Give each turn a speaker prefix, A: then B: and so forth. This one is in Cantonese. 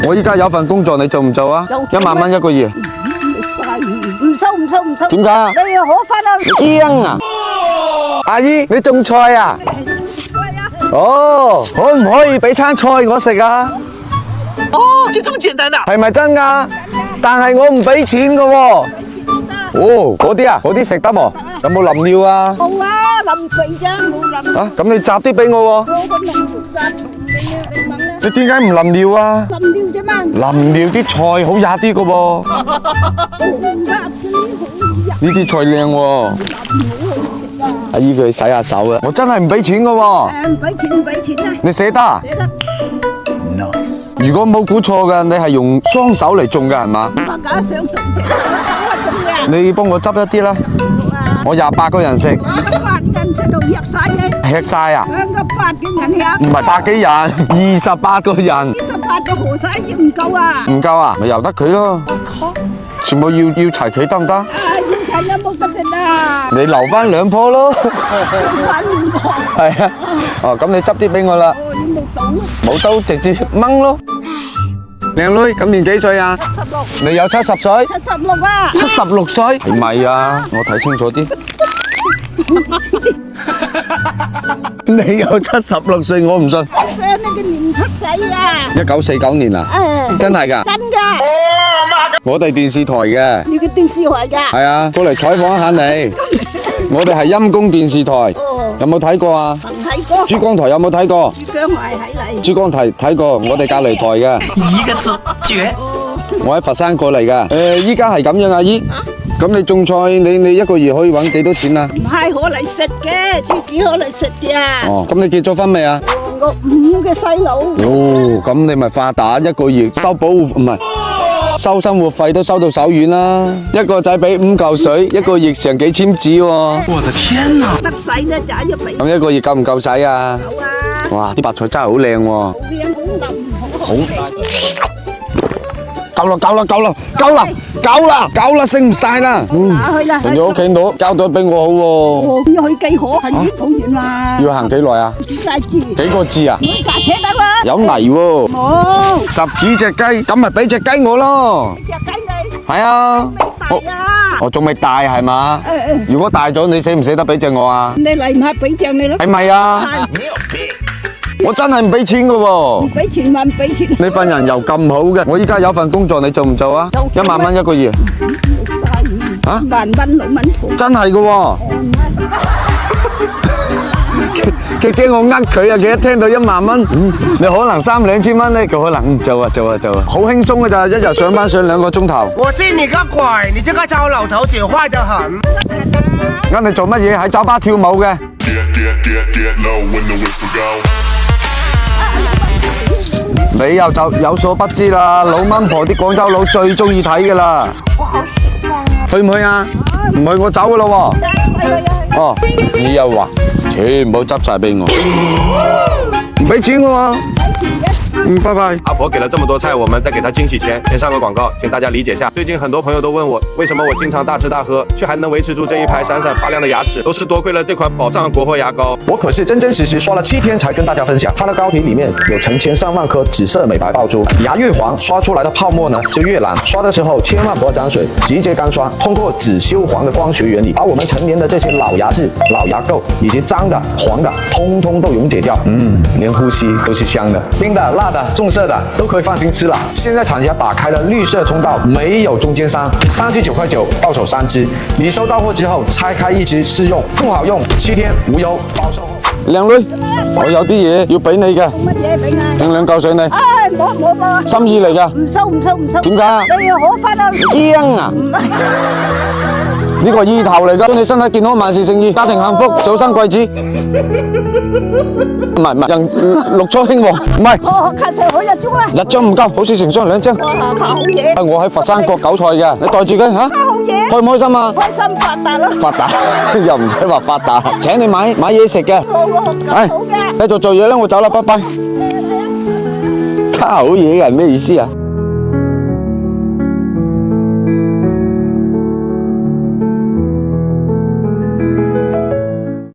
A: 我依家有份工作，你做唔做啊？1萬蚊一個月。
B: 唔收。
A: 點解啊？
B: 你要可翻啊？
A: 驚啊！阿姨，你種菜啊？哦，可唔可以俾餐菜我食啊？
C: 哦，就這麼簡單的。
A: 係咪真㗎？但係我唔俾錢㗎喎。哦，嗰啲啊，嗰啲食得冇？有冇淋料啊？
B: 冇啊，淋肥啫，冇淋。
A: 啊，咁你摘啲俾我喎。
B: 我個淋條殺蟲嘅啊，你問啦。
A: 你點解唔淋料啊？
B: 淋料啫嘛。
A: 淋料啲菜好吔啲㗎喎。呢啲菜靚喎。阿姨佢洗下手啊！我真係唔俾錢㗎喎。
B: 唔俾錢啊！
A: 你捨得啊？
B: 捨得。
A: 如果冇估錯嘅，你係用雙手嚟種嘅係嘛？
B: 百家雙手啫，種嘅。
A: 你幫我執一啲啦。我28個人食。
B: 8人食到吃晒嘅。
A: 吃晒啊？
B: 兩個8嘅人吃。
A: 唔係百幾人，28個人。
B: 28個河晒仲唔夠啊？
A: 唔夠啊？咪由得佢咯。全部要齊佢得唔得？
B: 要齊都冇得食啊！
A: 你留翻2棵咯。係啊。哦，咁你執啲俾我啦。
B: 哦，你冇刀。
A: 冇刀直接掹咯。靚女，今年幾歲啊？76。你有70歲
B: ？76啊
A: ？76歲？係咪啊？我睇清楚啲。你有76歲，我唔信。
B: 你個年出世啊
A: ？1949年啊？真係㗎？
B: 真㗎。
A: 我哋電視台嘅。
B: 你個電視台㗎？
A: 係啊，過嚟採訪一下你。我哋係陰公電視台。
B: 哦。
A: 有冇睇過啊？
B: 睇過。
A: 珠江台有冇睇過？
B: 珠江台睇嚟。
A: 珠江台睇過，我哋隔離台嘅。
C: 一個字絕。
A: 我喺佛山過嚟嘅。依家係咁樣，阿姨。咁你種菜，你一個月可以揾幾多錢啊？
B: 唔係可嚟食嘅，自己可嚟食嘅。
A: 哦，咁你結咗婚未啊？
B: 我5個細佬。
A: 哦，咁你咪發達，一個月收保護唔係收生活費都收到手軟啦。一個仔俾5嚿水，一個月成幾千紙喎。
C: 我的天哪！
B: 得使咧就要俾。
A: 咁一個月夠唔夠使啊？
B: 夠啊！
A: 哇，啲白菜真係好靚喎。
B: 好靚好腍好。
A: 夠啦，食唔晒啦。
B: 去啦。
A: 從咗屋企攞交咗俾我好喎。
B: 要去幾可？係呢好遠啊！
A: 要行幾耐啊？
B: 幾大字？
A: 幾個字啊？
B: 每架車得啦。
A: 有泥喎。
B: 冇。
A: 10幾隻雞，咁咪俾隻雞我咯。
B: 隻雞你。
A: 係啊。
B: 未大啊！
A: 我仲未大係嘛？如果大咗，你捨唔捨得俾隻我啊？
B: 你嚟唔係俾隻你咯？
A: 係咪啊？我真係唔俾錢噶喎！
B: 唔俾錢咪唔俾錢。
A: 你份人又咁好嘅，我依家有份工作，你做唔做啊？1萬蚊一個月。啊？1萬蚊6蚊鋪。真係噶喎！佢驚我呃佢啊！佢一聽到1萬蚊，你可能3、2千蚊咧，佢可能做啊，好輕鬆噶咋，一日上班上2個鐘頭。
D: 我信你個鬼！你這個糟老頭子壞得很。
A: 呃你做乜嘢？喺酒吧跳舞嘅。你又就有所不知啦，老蚊婆啲廣州佬最中意睇噶啦。我好喜歡啊！去唔去啊？唔去我走噶咯喎。哦，你又話全部執晒俾我，唔俾錢我啊！拜拜。
E: 阿婆給了這麼多菜，我們再給她驚喜錢。先上個廣告，請大家理解下。最近很多朋友都問我，為什麼我經常大吃大喝，卻還能維持住這一排閃閃發亮的牙齒，都是多虧了這款寶藏國貨牙膏。
F: 我可是真真實實刷了7天才跟大家分享，它的膏體裡面有成千上萬顆紫色美白爆珠，牙越黃，刷出來的泡沫呢就越藍。刷的時候千萬不要沾水，直接乾刷，通過紫修黃的光學原理，把我們陳年的這些老牙漬、老牙垢以及髒的、黃的，通通都溶解掉。連呼吸都是香的，冰的、辣的、重色的都可以放心吃了。現在廠家打開了綠色通道，沒有中間商，39塊9到手3支。你收到貨之後拆開1支試用，更好用，7天無憂包售後。
A: 靚女，我有啲嘢要俾你嘅。
B: 乜嘢俾我？
A: 整2嚿水你。
B: 唉，冇。
A: 心意嚟噶。
B: 唔收。
A: 點解啊？
B: 你要可翻啊？
A: 驚啊！呢個意頭嚟噶，祝你身體健康，萬事勝意，家庭幸福，早生貴子。唔係，人六錯興旺，唔係。
B: 我卡上好1張啊。
A: 1張唔夠，好事成雙2張。
B: 哇，卡好嘢。
A: 我喺佛山割韭菜嘅，你袋住佢吓。
B: 卡好嘢。
A: 開唔開心啊？
B: 開心發達咯。
A: 發達又唔使話發達，請你買嘢食嘅。
B: 好嘅。
A: 繼續做嘢啦，我走啦，拜拜。卡好嘢係咩意思啊？